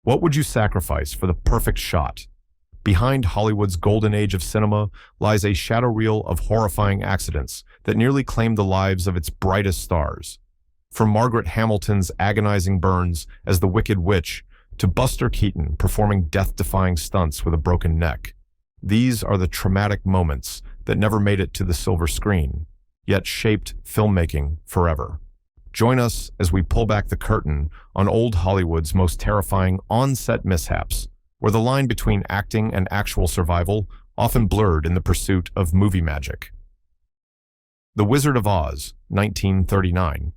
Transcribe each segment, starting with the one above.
What would you sacrifice for the perfect shot? Behind Hollywood's golden age of cinema lies a shadow reel of horrifying accidents that nearly claimed the lives of its brightest stars. From Margaret Hamilton's agonizing burns as the Wicked Witch to Buster Keaton performing death-defying stunts with a broken neck. These are the traumatic moments that never made it to the silver screen, yet shaped filmmaking forever. Join us as we pull back the curtain on old Hollywood's most terrifying on-set mishaps, where the line between acting and actual survival often blurred in the pursuit of movie magic. The Wizard of Oz, 1939.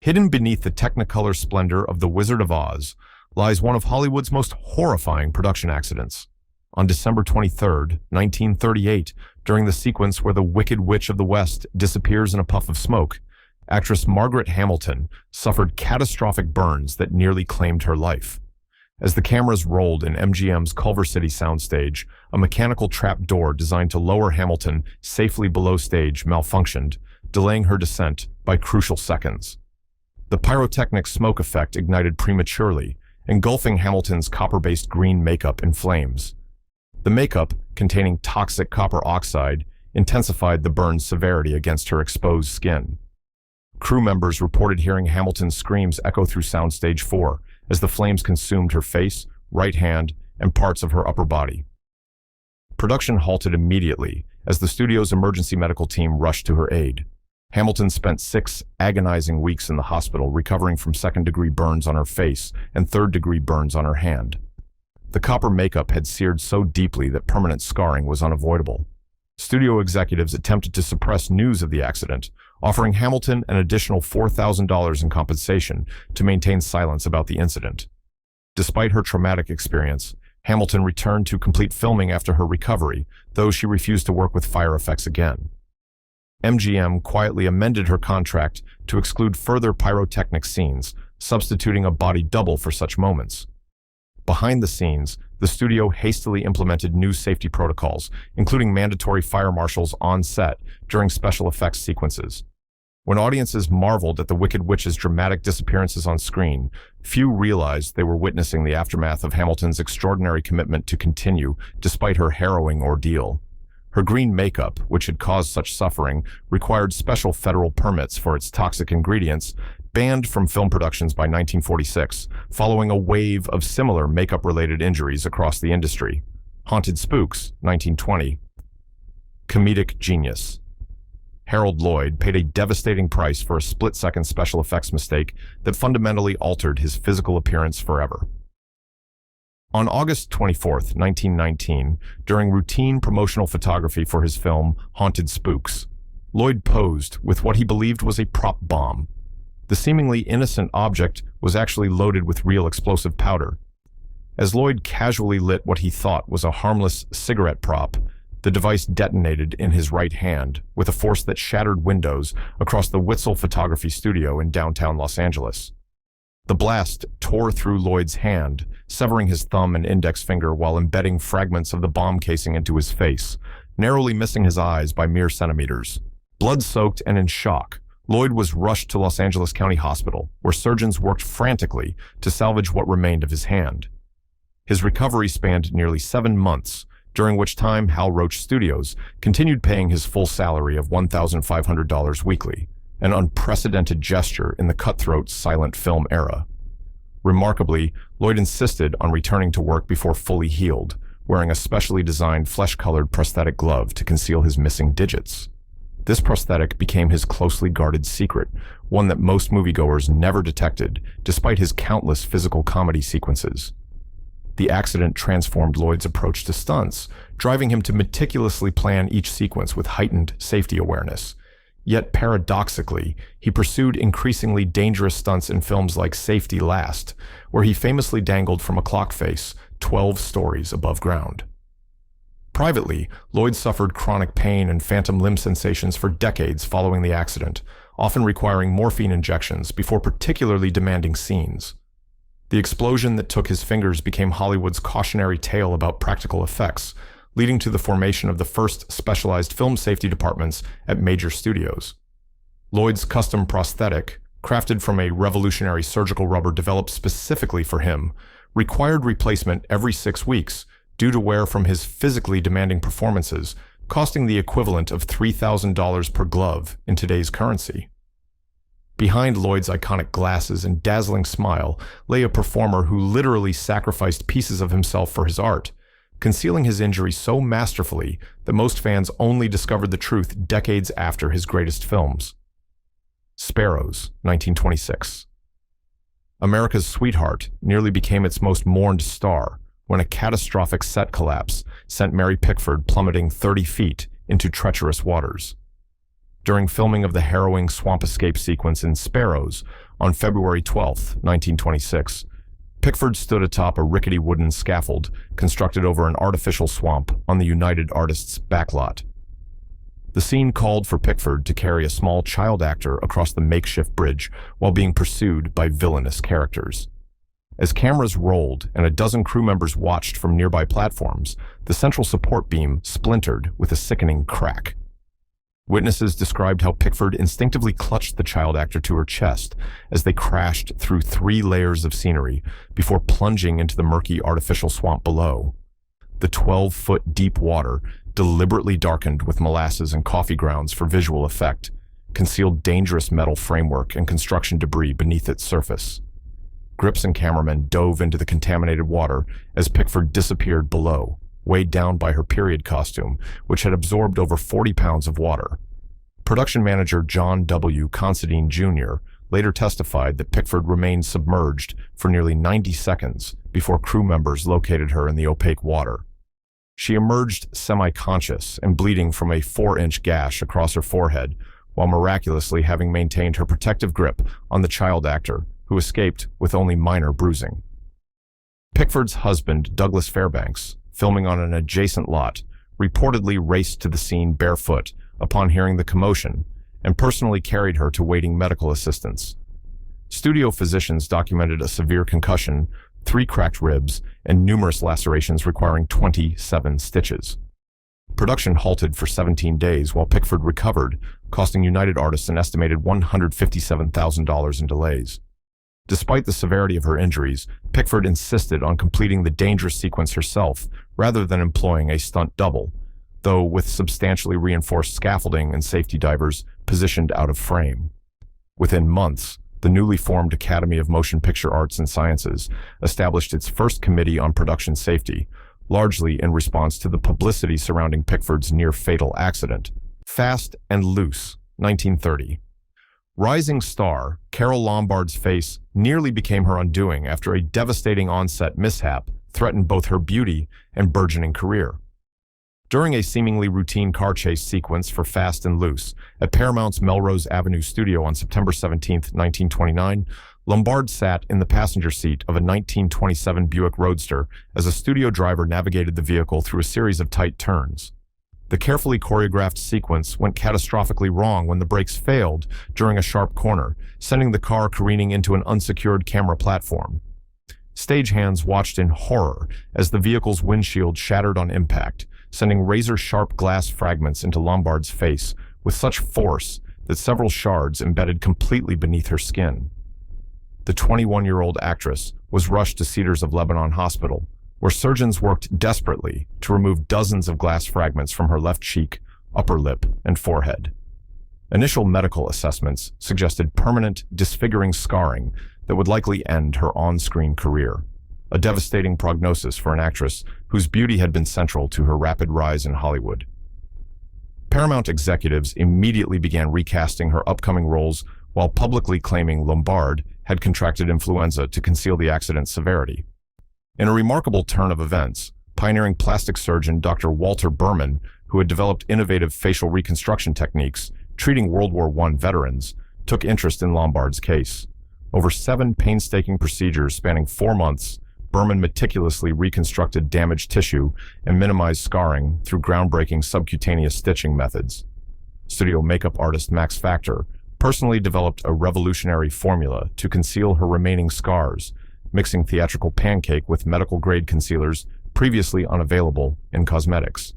Hidden beneath the technicolor splendor of The Wizard of Oz lies one of Hollywood's most horrifying production accidents. On December 23, 1938, during the sequence where the Wicked Witch of the West disappears in a puff of smoke, actress Margaret Hamilton suffered catastrophic burns that nearly claimed her life. As the cameras rolled in MGM's Culver City soundstage, a mechanical trap door designed to lower Hamilton safely below stage malfunctioned, delaying her descent by crucial seconds. The pyrotechnic smoke effect ignited prematurely, engulfing Hamilton's copper-based green makeup in flames. The makeup, containing toxic copper oxide, intensified the burn's severity against her exposed skin. Crew members reported hearing Hamilton's screams echo through Soundstage 4 as the flames consumed her face, right hand, and parts of her upper body. Production halted immediately as the studio's emergency medical team rushed to her aid. Hamilton spent 6 agonizing weeks in the hospital recovering from second-degree burns on her face and third-degree burns on her hand. The copper makeup had seared so deeply that permanent scarring was unavoidable. Studio executives attempted to suppress news of the accident, offering Hamilton an additional $4,000 in compensation to maintain silence about the incident. Despite her traumatic experience, Hamilton returned to complete filming after her recovery, though she refused to work with fire effects again. MGM quietly amended her contract to exclude further pyrotechnic scenes, substituting a body double for such moments. Behind the scenes, the studio hastily implemented new safety protocols, including mandatory fire marshals on set during special effects sequences. When audiences marveled at the Wicked Witch's dramatic disappearances on screen, few realized they were witnessing the aftermath of Hamilton's extraordinary commitment to continue despite her harrowing ordeal. Her green makeup, which had caused such suffering, required special federal permits for its toxic ingredients, banned from film productions by 1946, following a wave of similar makeup-related injuries across the industry. Haunted Spooks, 1920. Comedic genius. Harold Lloyd paid a devastating price for a split-second special effects mistake that fundamentally altered his physical appearance forever. On August 24, 1919, during routine promotional photography for his film Haunted Spooks, Lloyd posed with what he believed was a prop bomb. The seemingly innocent object was actually loaded with real explosive powder. As Lloyd casually lit what he thought was a harmless cigarette prop, the device detonated in his right hand with a force that shattered windows across the Witzel Photography Studio in downtown Los Angeles. The blast tore through Lloyd's hand, severing his thumb and index finger while embedding fragments of the bomb casing into his face, narrowly missing his eyes by mere centimeters. Blood-soaked and in shock, Lloyd was rushed to Los Angeles County Hospital, where surgeons worked frantically to salvage what remained of his hand. His recovery spanned nearly 7 months, during which time Hal Roach Studios continued paying his full salary of $1,500 weekly, an unprecedented gesture in the cutthroat silent film era. Remarkably, Lloyd insisted on returning to work before fully healed, wearing a specially designed flesh-colored prosthetic glove to conceal his missing digits. This prosthetic became his closely guarded secret, one that most moviegoers never detected, despite his countless physical comedy sequences. The accident transformed Lloyd's approach to stunts, driving him to meticulously plan each sequence with heightened safety awareness. Yet paradoxically, he pursued increasingly dangerous stunts in films like Safety Last, where he famously dangled from a clock face 12 stories above ground. Privately, Lloyd suffered chronic pain and phantom limb sensations for decades following the accident, often requiring morphine injections before particularly demanding scenes. The explosion that took his fingers became Hollywood's cautionary tale about practical effects, leading to the formation of the first specialized film safety departments at major studios. Lloyd's custom prosthetic, crafted from a revolutionary surgical rubber developed specifically for him, required replacement every 6 weeks due to wear from his physically demanding performances, costing the equivalent of $3,000 per glove in today's currency. Behind Lloyd's iconic glasses and dazzling smile lay a performer who literally sacrificed pieces of himself for his art, concealing his injury so masterfully that most fans only discovered the truth decades after his greatest films. Sparrows, 1926. America's Sweetheart nearly became its most mourned star when a catastrophic set collapse sent Mary Pickford plummeting 30 feet into treacherous waters. During filming of the harrowing swamp escape sequence in Sparrows on February 12, 1926, Pickford stood atop a rickety wooden scaffold constructed over an artificial swamp on the United Artists' backlot. The scene called for Pickford to carry a small child actor across the makeshift bridge while being pursued by villainous characters. As cameras rolled and a dozen crew members watched from nearby platforms, the central support beam splintered with a sickening crack. Witnesses described how Pickford instinctively clutched the child actor to her chest as they crashed through 3 layers of scenery before plunging into the murky artificial swamp below. The 12-foot deep water, deliberately darkened with molasses and coffee grounds for visual effect, concealed dangerous metal framework and construction debris beneath its surface. Grips and cameramen dove into the contaminated water as Pickford disappeared below, weighed down by her period costume, which had absorbed over 40 pounds of water. Production manager John W. Considine Jr. later testified that Pickford remained submerged for nearly 90 seconds before crew members located her in the opaque water. She emerged semi-conscious and bleeding from a 4-inch gash across her forehead, while miraculously having maintained her protective grip on the child actor, who escaped with only minor bruising. Pickford's husband, Douglas Fairbanks, filming on an adjacent lot, reportedly raced to the scene barefoot upon hearing the commotion and personally carried her to waiting medical assistance. Studio physicians documented a severe concussion, 3 cracked ribs, and numerous lacerations requiring 27 stitches. Production halted for 17 days while Pickford recovered, costing United Artists an estimated $157,000 in delays. Despite the severity of her injuries, Pickford insisted on completing the dangerous sequence herself rather than employing a stunt double, though with substantially reinforced scaffolding and safety divers positioned out of frame. Within months, the newly formed Academy of Motion Picture Arts and Sciences established its first committee on production safety, largely in response to the publicity surrounding Pickford's near-fatal accident. Fast and Loose, 1930. Rising star Carole Lombard's face nearly became her undoing after a devastating on-set mishap threatened both her beauty and burgeoning career. During a seemingly routine car chase sequence for Fast and Loose at Paramount's Melrose Avenue studio on September 17, 1929, Lombard sat in the passenger seat of a 1927 Buick Roadster as a studio driver navigated the vehicle through a series of tight turns. The carefully choreographed sequence went catastrophically wrong when the brakes failed during a sharp corner, sending the car careening into an unsecured camera platform. Stagehands watched in horror as the vehicle's windshield shattered on impact, sending razor-sharp glass fragments into Lombard's face with such force that several shards embedded completely beneath her skin. The 21-year-old actress was rushed to Cedars of Lebanon Hospital, where surgeons worked desperately to remove dozens of glass fragments from her left cheek, upper lip, and forehead. Initial medical assessments suggested permanent, disfiguring scarring that would likely end her on-screen career, a devastating prognosis for an actress whose beauty had been central to her rapid rise in Hollywood. Paramount executives immediately began recasting her upcoming roles while publicly claiming Lombard had contracted influenza to conceal the accident's severity. In a remarkable turn of events, pioneering plastic surgeon Dr. Walter Berman, who had developed innovative facial reconstruction techniques treating World War I veterans, took interest in Lombard's case. Over 7 painstaking procedures spanning 4 months, Berman meticulously reconstructed damaged tissue and minimized scarring through groundbreaking subcutaneous stitching methods. Studio makeup artist Max Factor personally developed a revolutionary formula to conceal her remaining scars, mixing theatrical pancake with medical-grade concealers previously unavailable in cosmetics.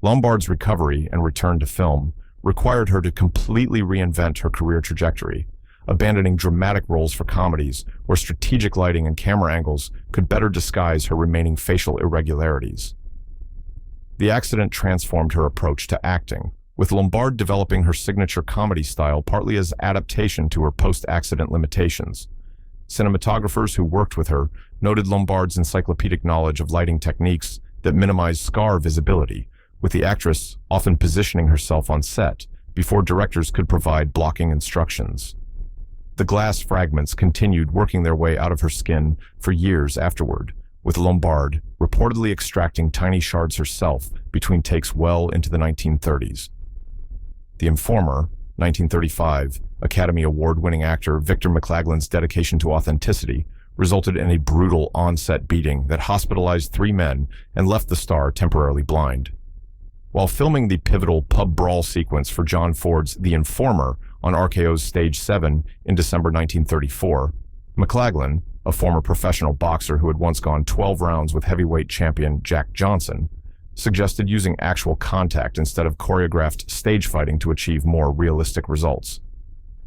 Lombard's recovery and return to film required her to completely reinvent her career trajectory, abandoning dramatic roles for comedies where strategic lighting and camera angles could better disguise her remaining facial irregularities. The accident transformed her approach to acting, with Lombard developing her signature comedy style partly as adaptation to her post-accident limitations. Cinematographers who worked with her noted Lombard's encyclopedic knowledge of lighting techniques that minimize scar visibility, with the actress often positioning herself on set before directors could provide blocking instructions. The glass fragments continued working their way out of her skin for years afterward, with Lombard reportedly extracting tiny shards herself between takes well into the 1930s. The Informer, 1935, Academy Award-winning actor Victor McLaglen's dedication to authenticity resulted in a brutal on-set beating that hospitalized 3 men and left the star temporarily blind. While filming the pivotal pub brawl sequence for John Ford's The Informer on RKO's Stage 7 in December 1934, McLaglen, a former professional boxer who had once gone 12 rounds with heavyweight champion Jack Johnson, suggested using actual contact instead of choreographed stage fighting to achieve more realistic results.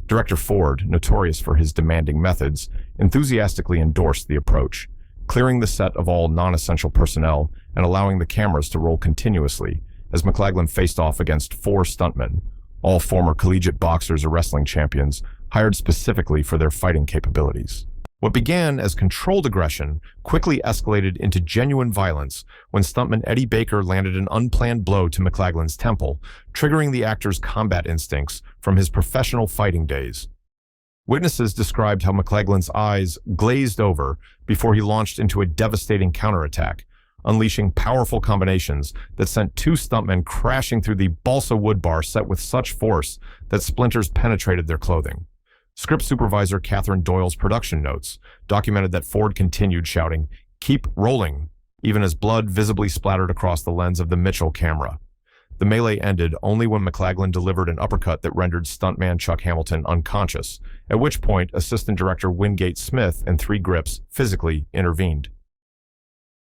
Director Ford, notorious for his demanding methods, enthusiastically endorsed the approach, clearing the set of all non-essential personnel and allowing the cameras to roll continuously as McLaglen faced off against 4 stuntmen, all former collegiate boxers or wrestling champions, hired specifically for their fighting capabilities. What began as controlled aggression quickly escalated into genuine violence when stuntman Eddie Baker landed an unplanned blow to McLaglen's temple, triggering the actor's combat instincts from his professional fighting days. Witnesses described how McLaglen's eyes glazed over before he launched into a devastating counterattack, unleashing powerful combinations that sent 2 stuntmen crashing through the balsa wood bar set with such force that splinters penetrated their clothing. Script supervisor Catherine Doyle's production notes documented that Ford continued shouting, "Keep rolling," even as blood visibly splattered across the lens of the Mitchell camera. The melee ended only when McLaglen delivered an uppercut that rendered stuntman Chuck Hamilton unconscious, at which point assistant director Wingate Smith and 3 grips physically intervened.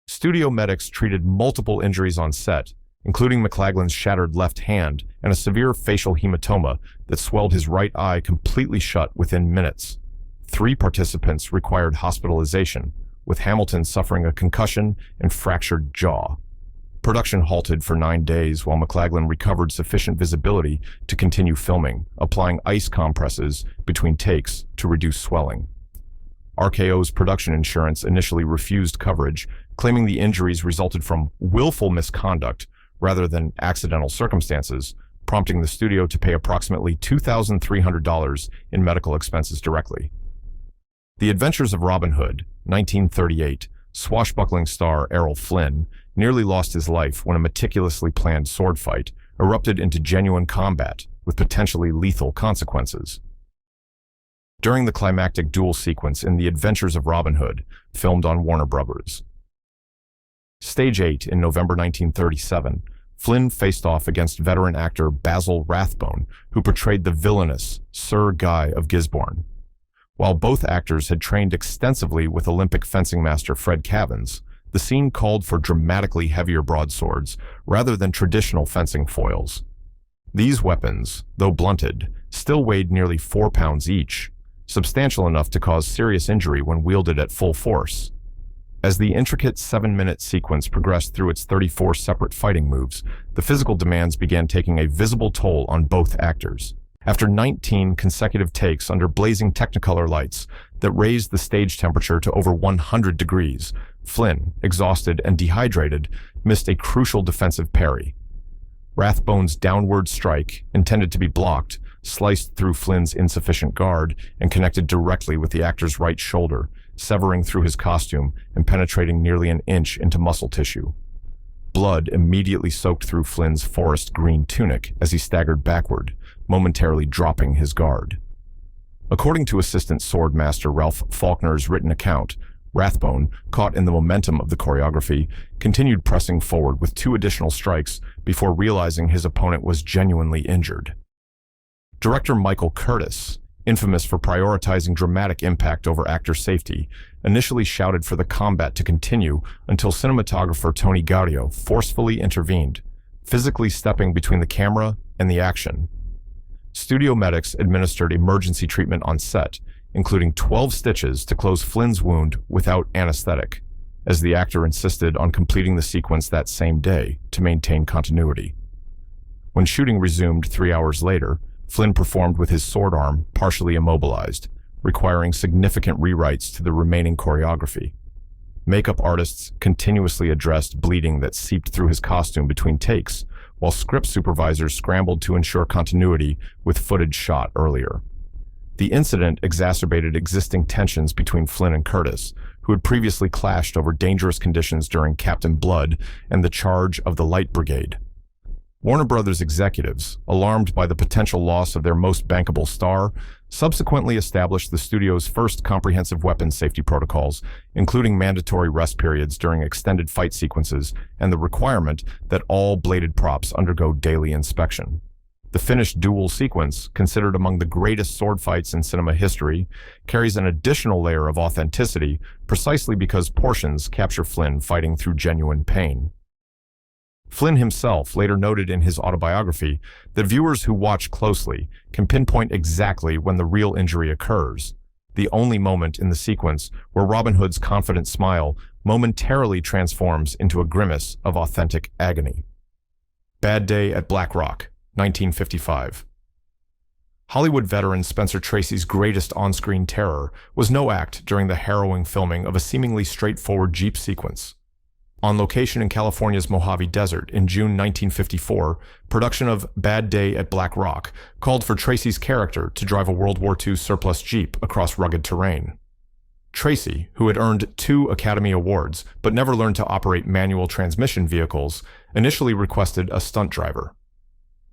Studio medics treated multiple injuries on set, including McLaglen's shattered left hand and a severe facial hematoma that swelled his right eye completely shut within minutes. 3 participants required hospitalization, with Hamilton suffering a concussion and fractured jaw. Production halted for 9 days while McLaglen recovered sufficient visibility to continue filming, applying ice compresses between takes to reduce swelling. RKO's production insurance initially refused coverage, claiming the injuries resulted from willful misconduct rather than accidental circumstances, prompting the studio to pay approximately $2,300 in medical expenses directly. The Adventures of Robin Hood, 1938, swashbuckling star Errol Flynn nearly lost his life when a meticulously planned sword fight erupted into genuine combat with potentially lethal consequences. During the climactic duel sequence in The Adventures of Robin Hood, filmed on Warner Bros. Stage 8 in November 1937, Flynn faced off against veteran actor Basil Rathbone, who portrayed the villainous Sir Guy of Gisborne. While both actors had trained extensively with Olympic fencing master Fred Cavins, the scene called for dramatically heavier broadswords rather than traditional fencing foils. These weapons, though blunted, still weighed nearly 4 pounds each, substantial enough to cause serious injury when wielded at full force. As the intricate 7-minute sequence progressed through its 34 separate fighting moves, the physical demands began taking a visible toll on both actors. After 19 consecutive takes under blazing Technicolor lights that raised the stage temperature to over 100 degrees, Flynn, exhausted and dehydrated, missed a crucial defensive parry. Rathbone's downward strike, intended to be blocked, sliced through Flynn's insufficient guard and connected directly with the actor's right shoulder, severing through his costume and penetrating nearly an inch into muscle tissue. Blood immediately soaked through Flynn's forest green tunic as he staggered backward, momentarily dropping his guard. According to assistant swordmaster Ralph Faulkner's written account, Rathbone, caught in the momentum of the choreography, continued pressing forward with 2 additional strikes before realizing his opponent was genuinely injured. Director Michael Curtis, infamous for prioritizing dramatic impact over actor safety, initially shouted for the combat to continue until cinematographer Tony Gaudio forcefully intervened, physically stepping between the camera and the action. Studio medics administered emergency treatment on set, including 12 stitches to close Flynn's wound without anesthetic, as the actor insisted on completing the sequence that same day to maintain continuity. When shooting resumed 3 hours later, Flynn performed with his sword arm partially immobilized, requiring significant rewrites to the remaining choreography. Makeup artists continuously addressed bleeding that seeped through his costume between takes, while script supervisors scrambled to ensure continuity with footage shot earlier. The incident exacerbated existing tensions between Flynn and Curtis, who had previously clashed over dangerous conditions during Captain Blood and the charge of the Light Brigade. Warner Brothers executives, alarmed by the potential loss of their most bankable star, subsequently established the studio's first comprehensive weapons safety protocols, including mandatory rest periods during extended fight sequences and the requirement that all bladed props undergo daily inspection. The finished duel sequence, considered among the greatest sword fights in cinema history, carries an additional layer of authenticity precisely because portions capture Flynn fighting through genuine pain. Flynn himself later noted in his autobiography that viewers who watch closely can pinpoint exactly when the real injury occurs, the only moment in the sequence where Robin Hood's confident smile momentarily transforms into a grimace of authentic agony. Bad Day at Black Rock, 1955. Hollywood veteran Spencer Tracy's greatest on-screen terror was no act during the harrowing filming of a seemingly straightforward Jeep sequence. On location in California's Mojave Desert in June 1954, production of Bad Day at Black Rock called for Tracy's character to drive a World War II surplus Jeep across rugged terrain. Tracy, who had earned 2 Academy Awards but never learned to operate manual transmission vehicles, initially requested a stunt driver.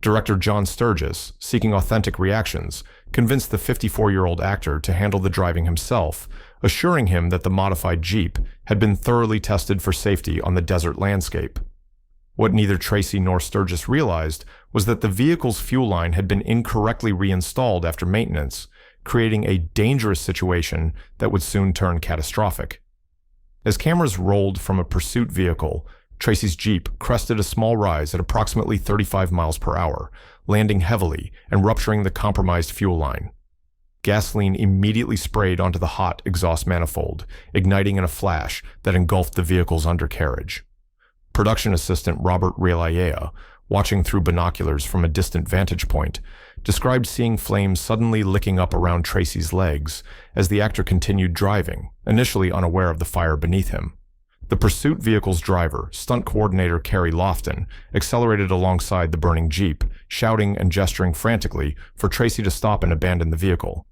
Director John Sturges, seeking authentic reactions, convinced the 54-year-old actor to handle the driving himself, assuring him that the modified Jeep had been thoroughly tested for safety on the desert landscape. What neither Tracy nor Sturges realized was that the vehicle's fuel line had been incorrectly reinstalled after maintenance, creating a dangerous situation that would soon turn catastrophic. As cameras rolled from a pursuit vehicle, Tracy's Jeep crested a small rise at approximately 35 miles per hour, landing heavily and rupturing the compromised fuel line. Gasoline immediately sprayed onto the hot exhaust manifold, igniting in a flash that engulfed the vehicle's undercarriage. Production assistant Robert Relia, watching through binoculars from a distant vantage point, described seeing flames suddenly licking up around Tracy's legs as the actor continued driving, initially unaware of the fire beneath him. The pursuit vehicle's driver, stunt coordinator Carrie Lofton, accelerated alongside the burning Jeep, shouting and gesturing frantically for Tracy to stop and abandon the vehicle.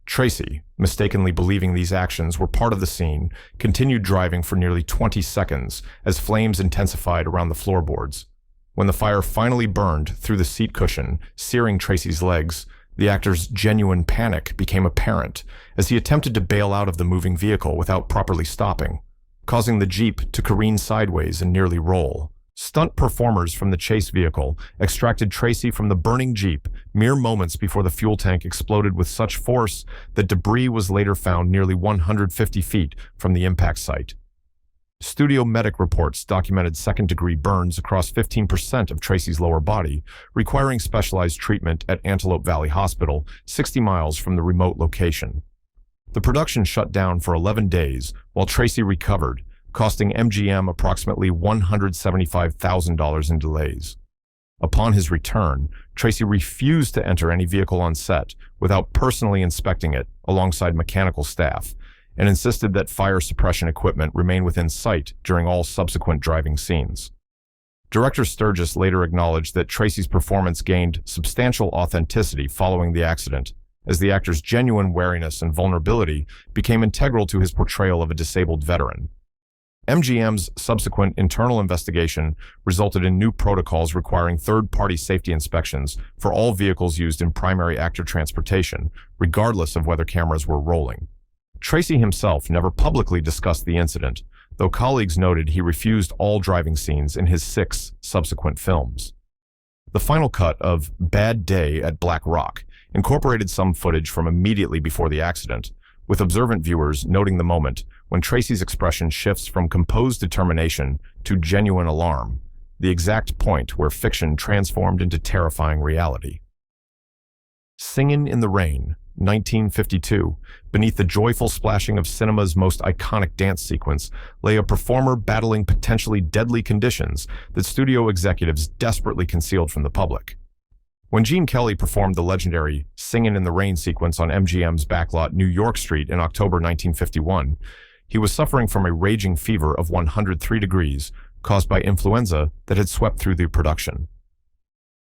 Tracy, mistakenly believing these actions were part of the scene, continued driving for nearly 20 seconds as flames intensified around the floorboards. When the fire finally burned through the seat cushion, searing Tracy's legs, the actor's genuine panic became apparent as he attempted to bail out of the moving vehicle without properly stopping, causing the Jeep to careen sideways and nearly roll. Stunt performers from the chase vehicle extracted Tracy from the burning Jeep mere moments before the fuel tank exploded with such force that debris was later found nearly 150 feet from the impact site. Studio medic reports documented second-degree burns across 15% of Tracy's lower body, requiring specialized treatment at Antelope Valley Hospital, 60 miles from the remote location. The production shut down for 11 days while Tracy recovered, costing MGM approximately $175,000 in delays. Upon his return, Tracy refused to enter any vehicle on set without personally inspecting it alongside mechanical staff, and insisted that fire suppression equipment remain within sight during all subsequent driving scenes. Director Sturges later acknowledged that Tracy's performance gained substantial authenticity following the accident, as the actor's genuine wariness and vulnerability became integral to his portrayal of a disabled veteran. MGM's subsequent internal investigation resulted in new protocols requiring third-party safety inspections for all vehicles used in primary actor transportation, regardless of whether cameras were rolling. Tracy himself never publicly discussed the incident, though colleagues noted he refused all driving scenes in his 6 subsequent films. The final cut of Bad Day at Black Rock incorporated some footage from immediately before the accident, with observant viewers noting the moment when Tracy's expression shifts from composed determination to genuine alarm, the exact point where fiction transformed into terrifying reality. Singin in the Rain, 1952. Beneath the joyful splashing of cinema's most iconic dance sequence lay a performer battling potentially deadly conditions that studio executives desperately concealed from the public. When Gene Kelly performed the legendary Singin' in the Rain sequence on MGM's backlot New York Street in October 1951, he was suffering from a raging fever of 103 degrees caused by influenza that had swept through the production.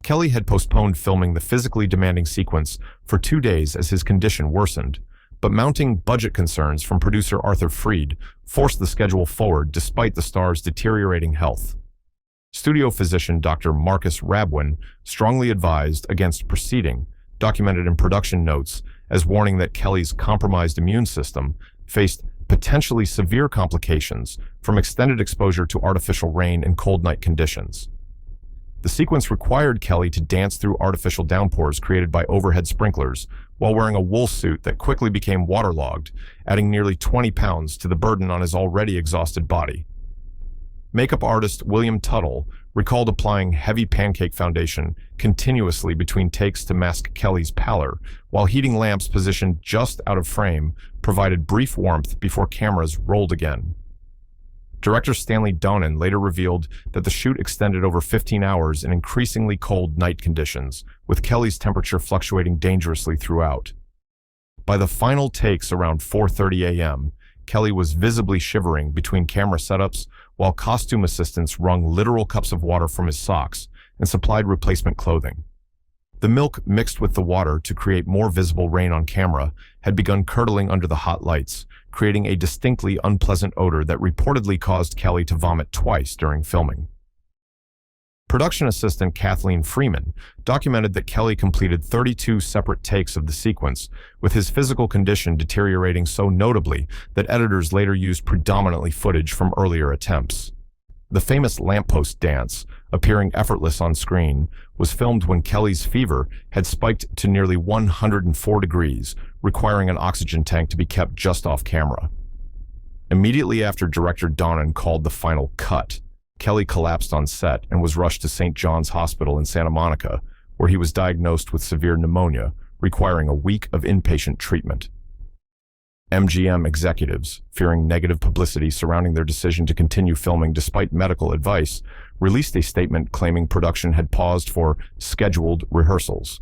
Kelly had postponed filming the physically demanding sequence for 2 days as his condition worsened, but mounting budget concerns from producer Arthur Freed forced the schedule forward despite the star's deteriorating health. Studio physician Dr. Marcus Rabwin strongly advised against proceeding, documented in production notes as warning that Kelly's compromised immune system faced potentially severe complications from extended exposure to artificial rain and cold night conditions. The sequence required Kelly to dance through artificial downpours created by overhead sprinklers while wearing a wool suit that quickly became waterlogged, adding nearly 20 pounds to the burden on his already exhausted body. Makeup artist William Tuttle recalled applying heavy pancake foundation continuously between takes to mask Kelly's pallor, while heating lamps positioned just out of frame provided brief warmth before cameras rolled again. Director Stanley Donen later revealed that the shoot extended over 15 hours in increasingly cold night conditions, with Kelly's temperature fluctuating dangerously throughout. By the final takes around 4:30 a.m., Kelly was visibly shivering between camera setups, while costume assistants wrung literal cups of water from his socks and supplied replacement clothing. The milk mixed with the water to create more visible rain on camera had begun curdling under the hot lights, creating a distinctly unpleasant odor that reportedly caused Kelly to vomit twice during filming. Production assistant Kathleen Freeman documented that Kelly completed 32 separate takes of the sequence, with his physical condition deteriorating so notably that editors later used predominantly footage from earlier attempts. The famous lamppost dance, appearing effortless on screen, was filmed when Kelly's fever had spiked to nearly 104 degrees, requiring an oxygen tank to be kept just off camera. Immediately after director Donen called the final cut, Kelly collapsed on set and was rushed to St. John's Hospital in Santa Monica, where he was diagnosed with severe pneumonia, requiring a week of inpatient treatment. MGM executives, fearing negative publicity surrounding their decision to continue filming despite medical advice, released a statement claiming production had paused for scheduled rehearsals.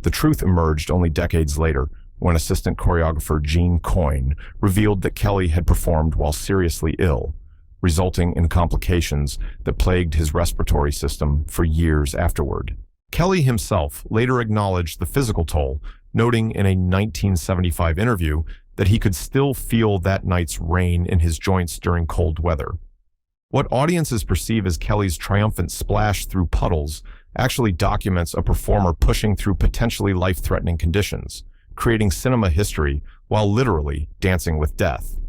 The truth emerged only decades later, when assistant choreographer Gene Coyne revealed that Kelly had performed while seriously ill, resulting in complications that plagued his respiratory system for years afterward. Kelly himself later acknowledged the physical toll, noting in a 1975 interview that he could still feel that night's rain in his joints during cold weather. What audiences perceive as Kelly's triumphant splash through puddles actually documents a performer pushing through potentially life-threatening conditions, creating cinema history while literally dancing with death.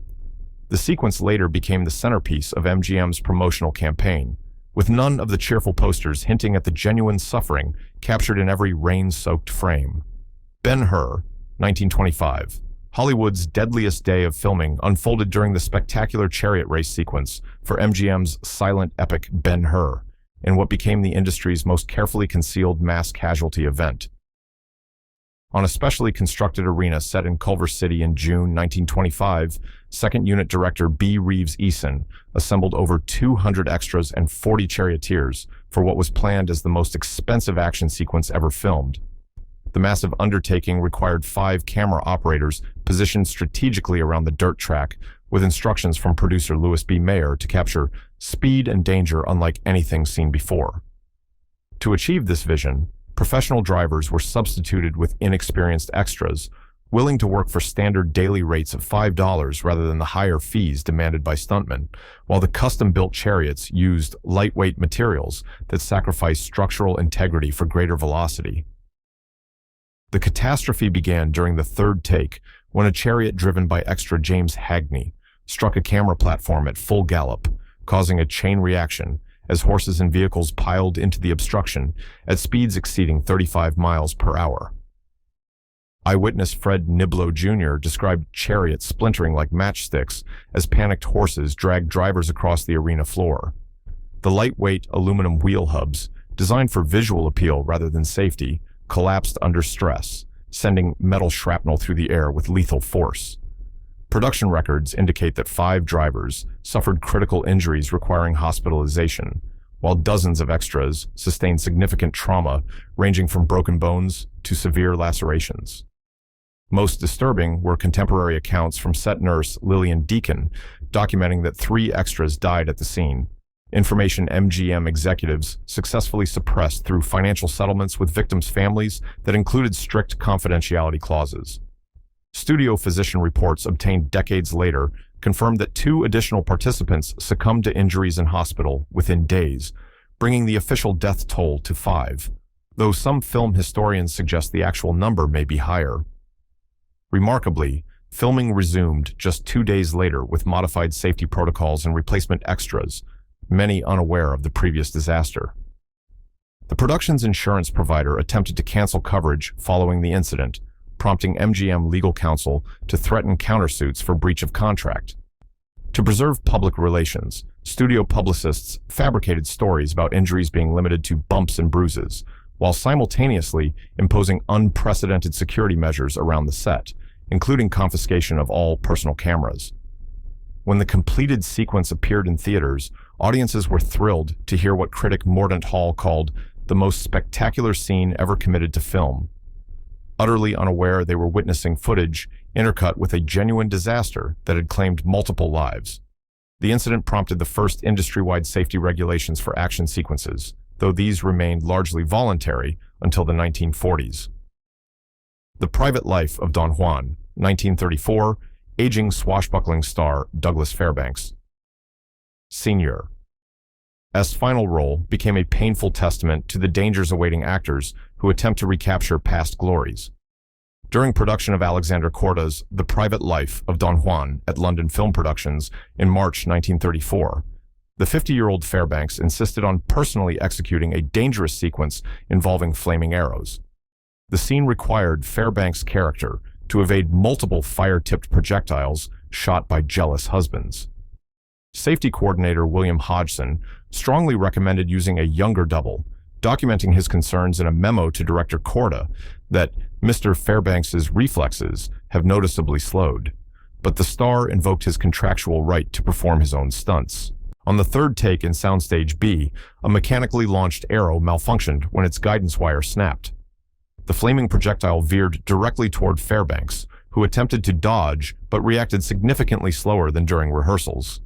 The sequence later became the centerpiece of MGM's promotional campaign, with none of the cheerful posters hinting at the genuine suffering captured in every rain-soaked frame. Ben-Hur, 1925. Hollywood's deadliest day of filming unfolded during the spectacular chariot race sequence for MGM's silent epic Ben-Hur, in what became the industry's most carefully concealed mass casualty event. On a specially constructed arena set in Culver City in June 1925, second unit director B. Reeves Eason assembled over 200 extras and 40 charioteers for what was planned as the most expensive action sequence ever filmed. The massive undertaking required 5 camera operators positioned strategically around the dirt track, with instructions from producer Louis B. Mayer to capture speed and danger unlike anything seen before. To achieve this vision, professional drivers were substituted with inexperienced extras, willing to work for standard daily rates of $5 rather than the higher fees demanded by stuntmen, while the custom-built chariots used lightweight materials that sacrificed structural integrity for greater velocity. The catastrophe began during the third take, when a chariot driven by extra James Hagney struck a camera platform at full gallop, causing a chain reaction as horses and vehicles piled into the obstruction at speeds exceeding 35 miles per hour. Eyewitness Fred Niblo Jr. described chariots splintering like matchsticks as panicked horses dragged drivers across the arena floor. The lightweight aluminum wheel hubs, designed for visual appeal rather than safety, collapsed under stress, sending metal shrapnel through the air with lethal force. Production records indicate that 5 drivers suffered critical injuries requiring hospitalization, while dozens of extras sustained significant trauma ranging from broken bones to severe lacerations. Most disturbing were contemporary accounts from set nurse Lillian Deacon, documenting that 3 extras died at the scene, information MGM executives successfully suppressed through financial settlements with victims' families that included strict confidentiality clauses. Studio physician reports obtained decades later confirmed that 2 additional participants succumbed to injuries in hospital within days, bringing the official death toll to 5, though some film historians suggest the actual number may be higher. Remarkably, filming resumed just 2 days later with modified safety protocols and replacement extras, many unaware of the previous disaster. The production's insurance provider attempted to cancel coverage following the incident, prompting MGM legal counsel to threaten countersuits for breach of contract. To preserve public relations, studio publicists fabricated stories about injuries being limited to bumps and bruises, while simultaneously imposing unprecedented security measures around the set, including confiscation of all personal cameras. When the completed sequence appeared in theaters, audiences were thrilled to hear what critic Mordaunt Hall called the most spectacular scene ever committed to film. Utterly unaware they were witnessing footage intercut with a genuine disaster that had claimed multiple lives. The incident prompted the first industry-wide safety regulations for action sequences, though these remained largely voluntary until the 1940s. The Private Life of Don Juan, 1934, aging swashbuckling star Douglas Fairbanks. Sr. S. final role became a painful testament to the dangers awaiting actors who attempt to recapture past glories. During production of Alexander Korda's The Private Life of Don Juan at London Film Productions in March 1934, the 50-year-old Fairbanks insisted on personally executing a dangerous sequence involving flaming arrows. The scene required Fairbanks' character to evade multiple fire-tipped projectiles shot by jealous husbands. Safety coordinator William Hodgson strongly recommended using a younger double, documenting his concerns in a memo to director Korda that Mr. Fairbanks's reflexes have noticeably slowed, but the star invoked his contractual right to perform his own stunts. On the third take in Soundstage B, a mechanically launched arrow malfunctioned when its guidance wire snapped. The flaming projectile veered directly toward Fairbanks, who attempted to dodge but reacted significantly slower than during rehearsals.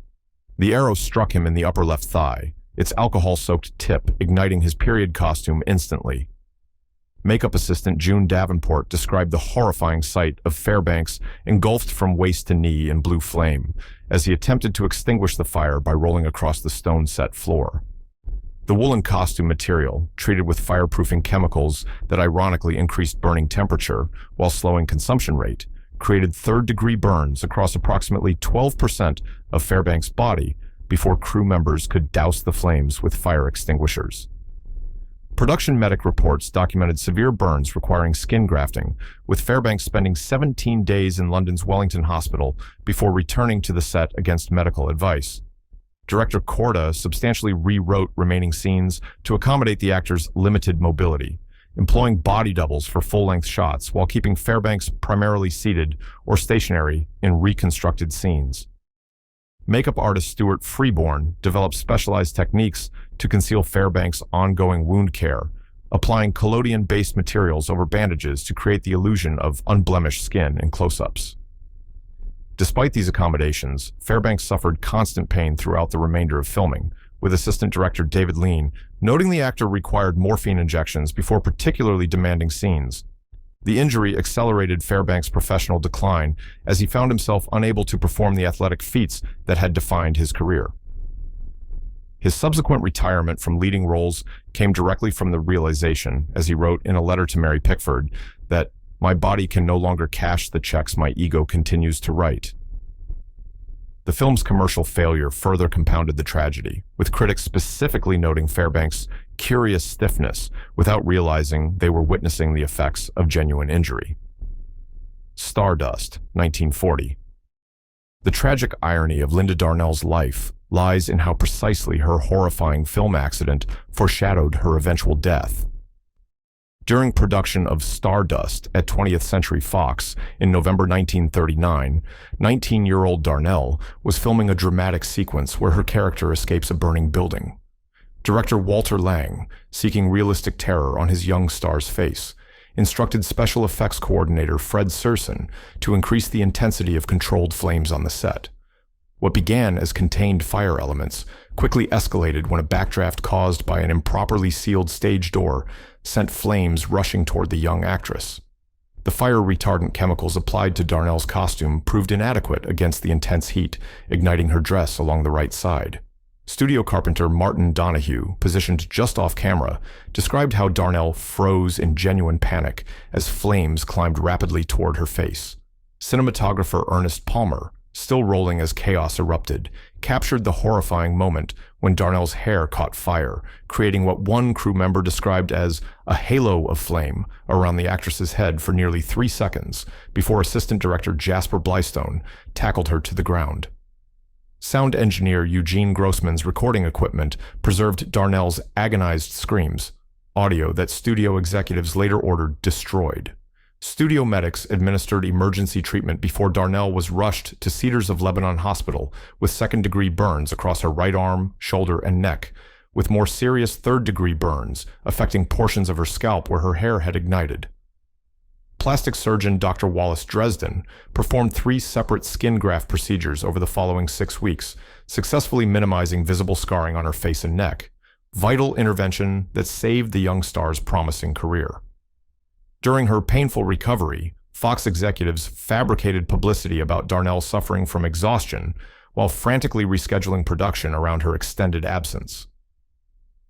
The arrow struck him in the upper left thigh, its alcohol-soaked tip igniting his period costume instantly. Makeup assistant June Davenport described the horrifying sight of Fairbanks engulfed from waist to knee in blue flame as he attempted to extinguish the fire by rolling across the stone set floor. The woolen costume material, treated with fireproofing chemicals that ironically increased burning temperature while slowing consumption rate, created third-degree burns across approximately 12% of Fairbanks' body before crew members could douse the flames with fire extinguishers. Production medic reports documented severe burns requiring skin grafting, with Fairbanks spending 17 days in London's Wellington Hospital before returning to the set against medical advice. Director Korda substantially rewrote remaining scenes to accommodate the actor's limited mobility, employing body doubles for full-length shots while keeping Fairbanks primarily seated or stationary in reconstructed scenes. Makeup artist Stuart Freeborn developed specialized techniques to conceal Fairbanks' ongoing wound care, applying collodion-based materials over bandages to create the illusion of unblemished skin in close-ups. Despite these accommodations, Fairbanks suffered constant pain throughout the remainder of filming, with assistant director David Lean noting the actor required morphine injections before particularly demanding scenes. The injury accelerated Fairbanks' professional decline as he found himself unable to perform the athletic feats that had defined his career. His subsequent retirement from leading roles came directly from the realization, as he wrote in a letter to Mary Pickford, that "my body can no longer cash the checks my ego continues to write." The film's commercial failure further compounded the tragedy, with critics specifically noting Fairbanks' curious stiffness without realizing they were witnessing the effects of genuine injury. Stardust, 1940. The tragic irony of Linda Darnell's life lies in how precisely her horrifying film accident foreshadowed her eventual death. During production of Stardust at 20th Century Fox in November 1939, 19-year-old Darnell was filming a dramatic sequence where her character escapes a burning building. Director Walter Lang, seeking realistic terror on his young star's face, instructed special effects coordinator Fred Surson to increase the intensity of controlled flames on the set. What began as contained fire elements quickly escalated when a backdraft caused by an improperly sealed stage door sent flames rushing toward the young actress. The fire-retardant chemicals applied to Darnell's costume proved inadequate against the intense heat, igniting her dress along the right side. Studio carpenter Martin Donahue, positioned just off camera, described how Darnell froze in genuine panic as flames climbed rapidly toward her face. Cinematographer Ernest Palmer, still rolling as chaos erupted, captured the horrifying moment when Darnell's hair caught fire, creating what one crew member described as a halo of flame around the actress's head for nearly 3 seconds before assistant director Jasper Blystone tackled her to the ground. Sound engineer Eugene Grossman's recording equipment preserved Darnell's agonized screams, audio that studio executives later ordered destroyed. Studio medics administered emergency treatment before Darnell was rushed to Cedars of Lebanon Hospital with second-degree burns across her right arm, shoulder, and neck, with more serious third-degree burns affecting portions of her scalp where her hair had ignited. Plastic surgeon Dr. Wallace Dresden performed 3 separate skin graft procedures over the following 6 weeks, successfully minimizing visible scarring on her face and neck, vital intervention that saved the young star's promising career. During her painful recovery, Fox executives fabricated publicity about Darnell suffering from exhaustion while frantically rescheduling production around her extended absence.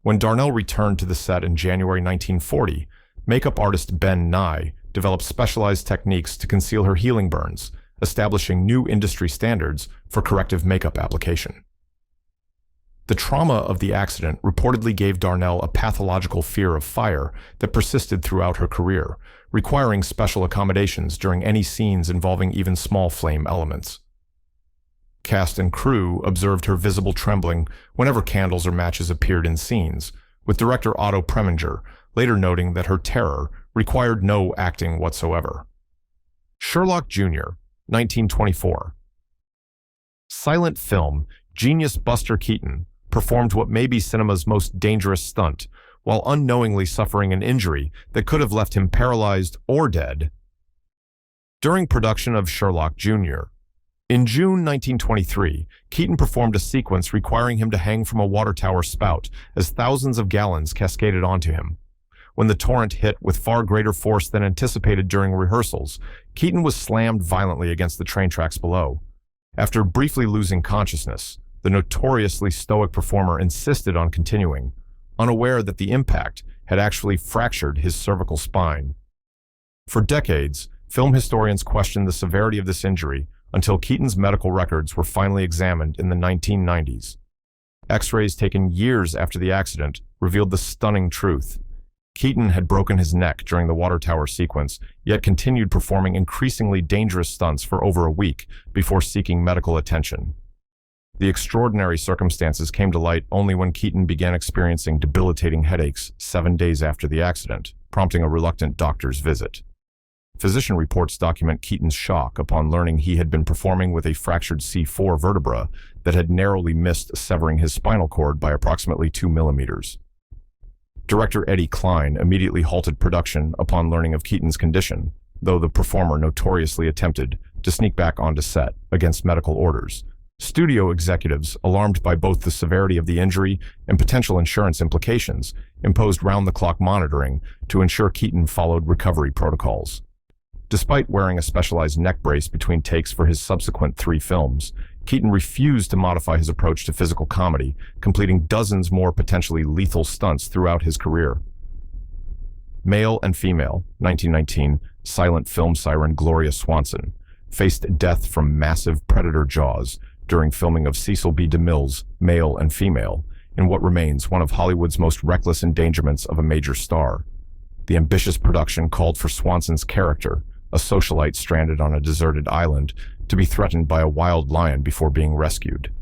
When Darnell returned to the set in January 1940, makeup artist Ben Nye developed specialized techniques to conceal her healing burns, establishing new industry standards for corrective makeup application. The trauma of the accident reportedly gave Darnell a pathological fear of fire that persisted throughout her career, requiring special accommodations during any scenes involving even small flame elements. Cast and crew observed her visible trembling whenever candles or matches appeared in scenes, with director Otto Preminger later noting that her terror required no acting whatsoever. Sherlock Jr., 1924. Silent film genius Buster Keaton performed what may be cinema's most dangerous stunt, while unknowingly suffering an injury that could have left him paralyzed or dead. During production of Sherlock Jr., in June 1923, Keaton performed a sequence requiring him to hang from a water tower spout as thousands of gallons cascaded onto him. When the torrent hit with far greater force than anticipated during rehearsals, Keaton was slammed violently against the train tracks below. After briefly losing consciousness, the notoriously stoic performer insisted on continuing, unaware that the impact had actually fractured his cervical spine. For decades, film historians questioned the severity of this injury until Keaton's medical records were finally examined in the 1990s. X-rays taken years after the accident revealed the stunning truth. Keaton had broken his neck during the water tower sequence, yet continued performing increasingly dangerous stunts for over a week before seeking medical attention. The extraordinary circumstances came to light only when Keaton began experiencing debilitating headaches 7 days after the accident, prompting a reluctant doctor's visit. Physician reports document Keaton's shock upon learning he had been performing with a fractured C4 vertebra that had narrowly missed severing his spinal cord by approximately 2 millimeters. Director Eddie Klein immediately halted production upon learning of Keaton's condition, though the performer notoriously attempted to sneak back onto set against medical orders. Studio executives, alarmed by both the severity of the injury and potential insurance implications, imposed round-the-clock monitoring to ensure Keaton followed recovery protocols. Despite wearing a specialized neck brace between takes for his subsequent 3 films, Keaton refused to modify his approach to physical comedy, completing dozens more potentially lethal stunts throughout his career. Male and female, 1919, silent film siren Gloria Swanson faced death from massive predator jaws during filming of Cecil B. DeMille's Male and Female, in what remains one of Hollywood's most reckless endangerments of a major star. The ambitious production called for Swanson's character, a socialite stranded on a deserted island, to be threatened by a wild lion before being rescued.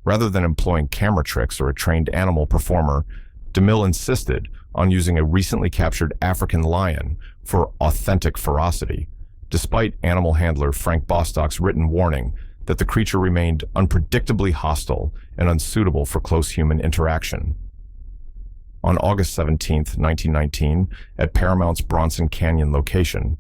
Rather than employing camera tricks or a trained animal performer, DeMille insisted on using a recently captured African lion for authentic ferocity, despite animal handler Frank Bostock's written warning that the creature remained unpredictably hostile and unsuitable for close human interaction. On August 17, 1919, at Paramount's Bronson Canyon location,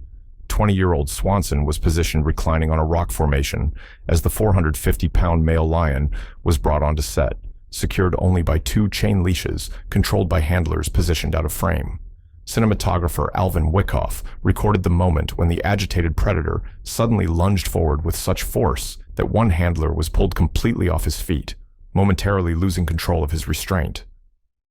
20-year-old Swanson was positioned reclining on a rock formation as the 450-pound male lion was brought onto set, secured only by 2 chain leashes controlled by handlers positioned out of frame. Cinematographer Alvin Wyckoff recorded the moment when the agitated predator suddenly lunged forward with such force that one handler was pulled completely off his feet, momentarily losing control of his restraint.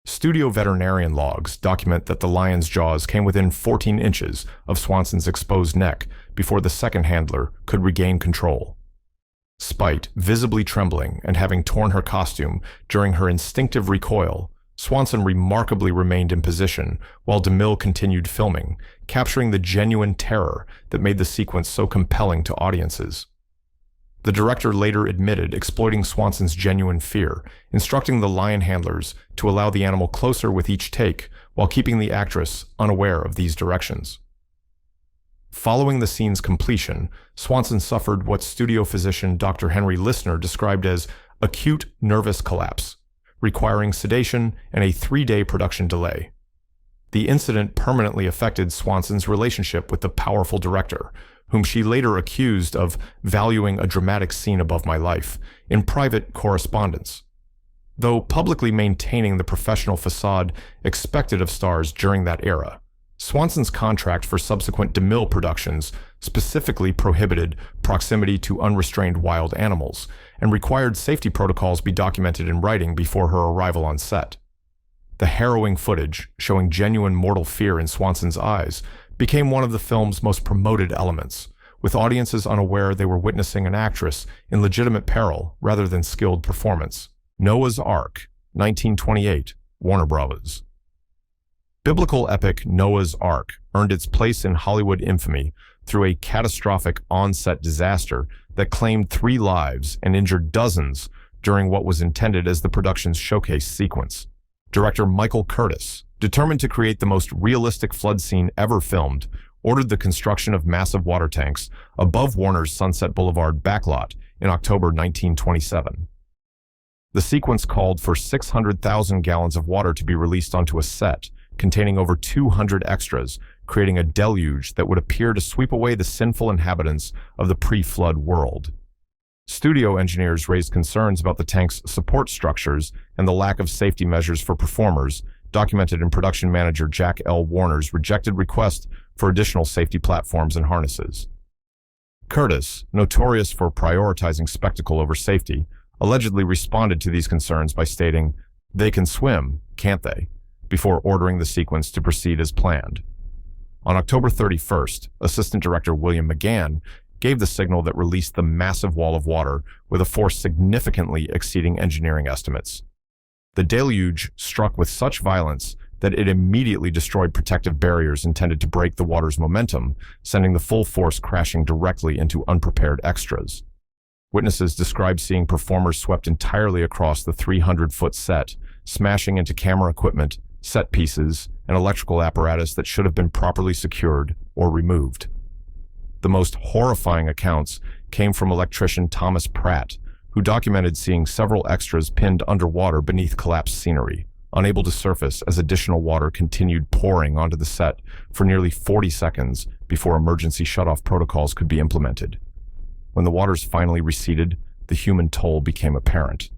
Studio veterinarian logs document that the lion's jaws came within 14 inches of Swanson's exposed neck before the second handler could regain control. Spite visibly trembling and having torn her costume during her instinctive recoil, Swanson remarkably remained in position while DeMille continued filming, capturing the genuine terror that made the sequence so compelling to audiences. The director later admitted exploiting Swanson's genuine fear, instructing the lion handlers to allow the animal closer with each take while keeping the actress unaware of these directions. Following the scene's completion, Swanson suffered what studio physician Dr. Henry Lissner described as acute nervous collapse, requiring sedation and a 3-day production delay. The incident permanently affected Swanson's relationship with the powerful director, whom she later accused of valuing a dramatic scene above my life in private correspondence. Though publicly maintaining the professional facade expected of stars during that era, Swanson's contract for subsequent DeMille productions specifically prohibited proximity to unrestrained wild animals and required safety protocols be documented in writing before her arrival on set. The harrowing footage, showing genuine mortal fear in Swanson's eyes, became one of the film's most promoted elements, with audiences unaware they were witnessing an actress in legitimate peril rather than skilled performance. Noah's Ark, 1928, Warner Bros. Biblical epic Noah's Ark earned its place in Hollywood infamy through a catastrophic on-set disaster that claimed 3 lives and injured dozens during what was intended as the production's showcase sequence. Director Michael Curtis, determined to create the most realistic flood scene ever filmed, ordered the construction of massive water tanks above Warner's Sunset Boulevard backlot in October 1927. The sequence called for 600,000 gallons of water to be released onto a set containing over 200 extras, creating a deluge that would appear to sweep away the sinful inhabitants of the pre-flood world. Studio engineers raised concerns about the tank's support structures and the lack of safety measures for performers, documented in production manager Jack L. Warner's rejected request for additional safety platforms and harnesses. Curtis, notorious for prioritizing spectacle over safety, allegedly responded to these concerns by stating, "They can swim, can't they?" before ordering the sequence to proceed as planned. On October 31st, Assistant Director William McGann gave the signal that released the massive wall of water with a force significantly exceeding engineering estimates. The deluge struck with such violence that it immediately destroyed protective barriers intended to break the water's momentum, sending the full force crashing directly into unprepared extras. Witnesses described seeing performers swept entirely across the 300-foot set, smashing into camera equipment, set pieces, and electrical apparatus that should have been properly secured or removed. The most horrifying accounts came from electrician Thomas Pratt, who documented seeing several extras pinned underwater beneath collapsed scenery, unable to surface as additional water continued pouring onto the set for nearly 40 seconds before emergency shutoff protocols could be implemented. When the waters finally receded, the human toll became apparent.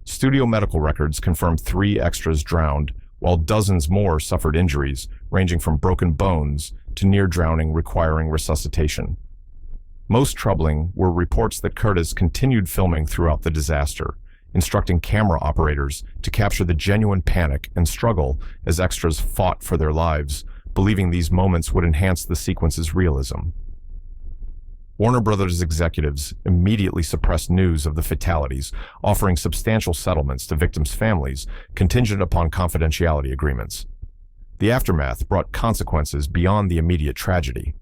Studio medical records confirmed 3 extras drowned, while dozens more suffered injuries, ranging from broken bones to near drowning requiring resuscitation. Most troubling were reports that Curtis continued filming throughout the disaster, instructing camera operators to capture the genuine panic and struggle as extras fought for their lives, believing these moments would enhance the sequence's realism. Warner Brothers executives immediately suppressed news of the fatalities, offering substantial settlements to victims' families contingent upon confidentiality agreements. The aftermath brought consequences beyond the immediate tragedy.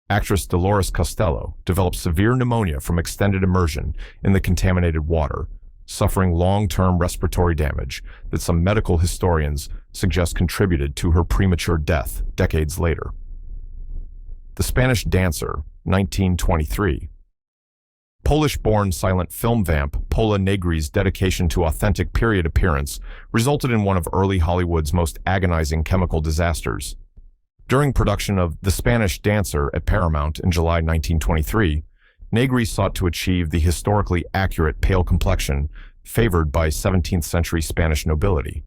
Actress Dolores Costello developed severe pneumonia from extended immersion in the contaminated water, suffering long-term respiratory damage that some medical historians suggest contributed to her premature death decades later. The Spanish Dancer, 1923. Polish-born silent film vamp Pola Negri's dedication to authentic period appearance resulted in one of early Hollywood's most agonizing chemical disasters. During production of The Spanish Dancer at Paramount in July 1923, Negri sought to achieve the historically accurate pale complexion favored by 17th-century Spanish nobility.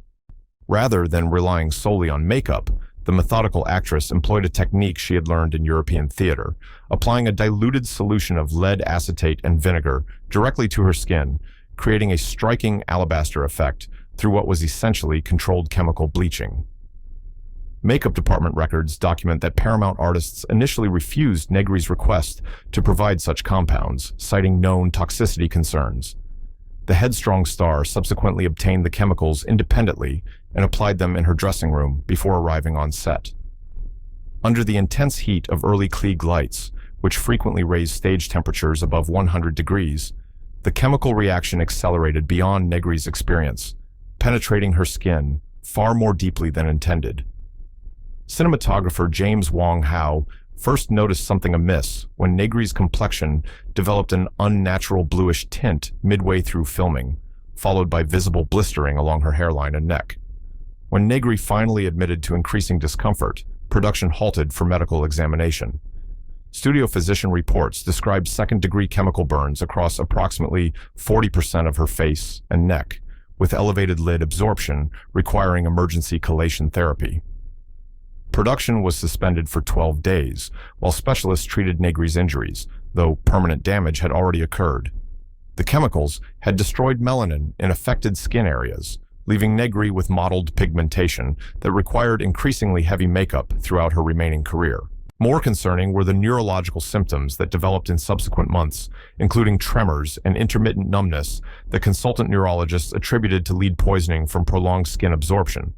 Rather than relying solely on makeup, the methodical actress employed a technique she had learned in European theater, applying a diluted solution of lead acetate and vinegar directly to her skin, creating a striking alabaster effect through what was essentially controlled chemical bleaching. Makeup department records document that Paramount artists initially refused Negri's request to provide such compounds, citing known toxicity concerns. The headstrong star subsequently obtained the chemicals independently and applied them in her dressing room before arriving on set. Under the intense heat of early Klieg lights, which frequently raised stage temperatures above 100 degrees, the chemical reaction accelerated beyond Negri's experience, penetrating her skin far more deeply than intended. Cinematographer James Wong Howe first noticed something amiss when Negri's complexion developed an unnatural bluish tint midway through filming, followed by visible blistering along her hairline and neck. When Negri finally admitted to increasing discomfort, production halted for medical examination. Studio physician reports described second-degree chemical burns across approximately 40% of her face and neck, with elevated lid absorption requiring emergency chelation therapy. Production was suspended for 12 days, while specialists treated Negri's injuries, though permanent damage had already occurred. The chemicals had destroyed melanin in affected skin areas, leaving Negri with mottled pigmentation that required increasingly heavy makeup throughout her remaining career. More concerning were the neurological symptoms that developed in subsequent months, including tremors and intermittent numbness that consultant neurologists attributed to lead poisoning from prolonged skin absorption.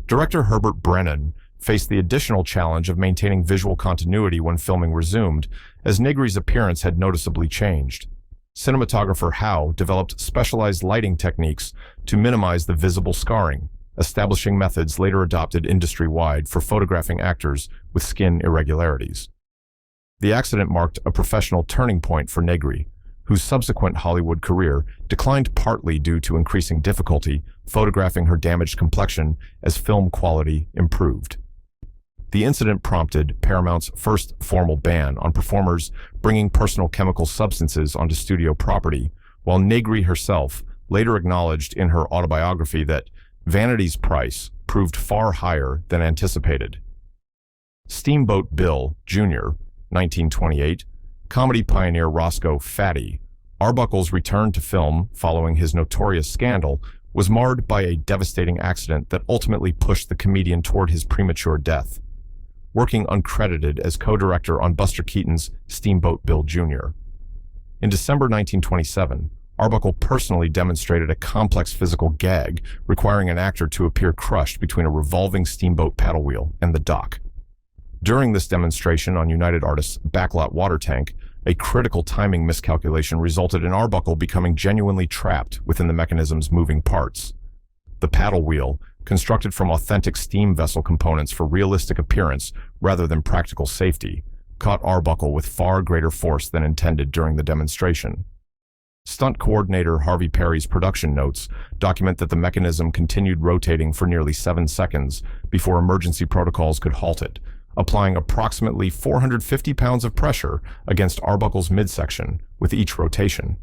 Director Herbert Brennan faced the additional challenge of maintaining visual continuity when filming resumed, as Negri's appearance had noticeably changed. Cinematographer Howe developed specialized lighting techniques to minimize the visible scarring, establishing methods later adopted industry-wide for photographing actors with skin irregularities. The accident marked a professional turning point for Negri, whose subsequent Hollywood career declined partly due to increasing difficulty photographing her damaged complexion as film quality improved. The incident prompted Paramount's first formal ban on performers bringing personal chemical substances onto studio property, while Negri herself later acknowledged in her autobiography that vanity's price proved far higher than anticipated. Steamboat Bill, Jr., 1928, comedy pioneer Roscoe "Fatty" Arbuckle's return to film following his notorious scandal was marred by a devastating accident that ultimately pushed the comedian toward his premature death. Working uncredited as co-director on Buster Keaton's Steamboat Bill, Jr. In December 1927, Arbuckle personally demonstrated a complex physical gag requiring an actor to appear crushed between a revolving steamboat paddle wheel and the dock. During this demonstration on United Artists' backlot water tank, a critical timing miscalculation resulted in Arbuckle becoming genuinely trapped within the mechanism's moving parts. The paddle wheel, constructed from authentic steam vessel components for realistic appearance rather than practical safety, caught Arbuckle with far greater force than intended during the demonstration. Stunt coordinator Harvey Perry's production notes document that the mechanism continued rotating for nearly 7 seconds before emergency protocols could halt it, applying approximately 450 pounds of pressure against Arbuckle's midsection with each rotation.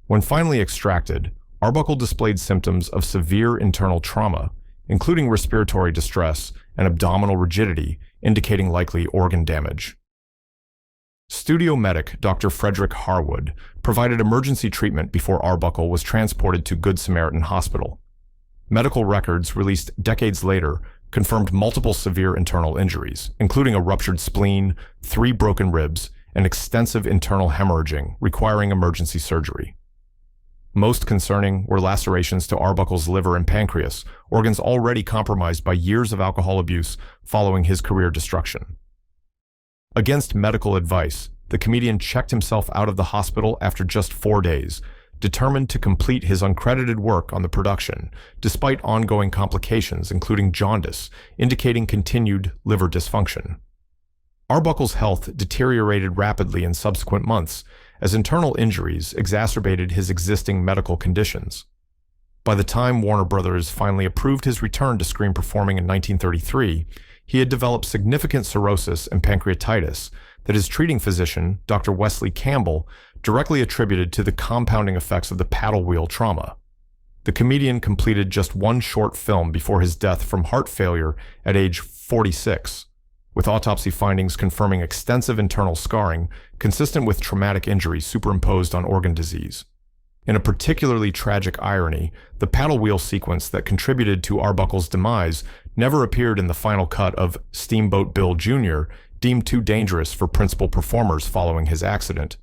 When finally extracted, Arbuckle displayed symptoms of severe internal trauma, including respiratory distress and abdominal rigidity, indicating likely organ damage. Studio medic Dr. Frederick Harwood provided emergency treatment before Arbuckle was transported to Good Samaritan Hospital. Medical records released decades later confirmed multiple severe internal injuries, including a ruptured spleen, 3 broken ribs, and extensive internal hemorrhaging requiring emergency surgery. Most concerning were lacerations to Arbuckle's liver and pancreas, organs already compromised by years of alcohol abuse following his career destruction. Against medical advice, the comedian checked himself out of the hospital after just 4 days, determined to complete his uncredited work on the production, despite ongoing complications including jaundice, indicating continued liver dysfunction. Arbuckle's health deteriorated rapidly in subsequent months, as internal injuries exacerbated his existing medical conditions. By the time Warner Brothers finally approved his return to screen performing in 1933, he had developed significant cirrhosis and pancreatitis that his treating physician, Dr. Wesley Campbell, directly attributed to the compounding effects of the paddle wheel trauma. The comedian completed just one short film before his death from heart failure at age 46, with autopsy findings confirming extensive internal scarring consistent with traumatic injury superimposed on organ disease. In a particularly tragic irony, the paddle wheel sequence that contributed to Arbuckle's demise never appeared in the final cut of Steamboat Bill Jr., deemed too dangerous for principal performers following his accident.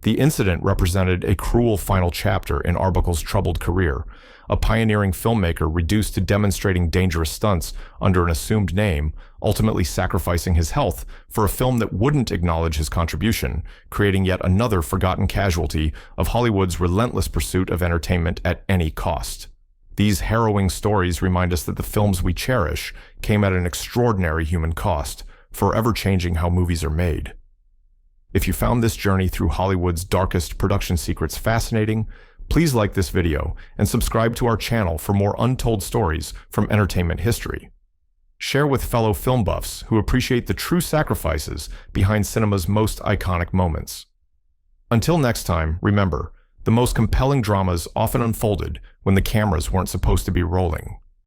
The incident represented a cruel final chapter in Arbuckle's troubled career, a pioneering filmmaker reduced to demonstrating dangerous stunts under an assumed name, ultimately sacrificing his health for a film that wouldn't acknowledge his contribution, creating yet another forgotten casualty of Hollywood's relentless pursuit of entertainment at any cost. These harrowing stories remind us that the films we cherish came at an extraordinary human cost, forever changing how movies are made. If you found this journey through Hollywood's darkest production secrets fascinating, please like this video and subscribe to our channel for more untold stories from entertainment history. Share with fellow film buffs who appreciate the true sacrifices behind cinema's most iconic moments. Until next time, remember, the most compelling dramas often unfolded when the cameras weren't supposed to be rolling.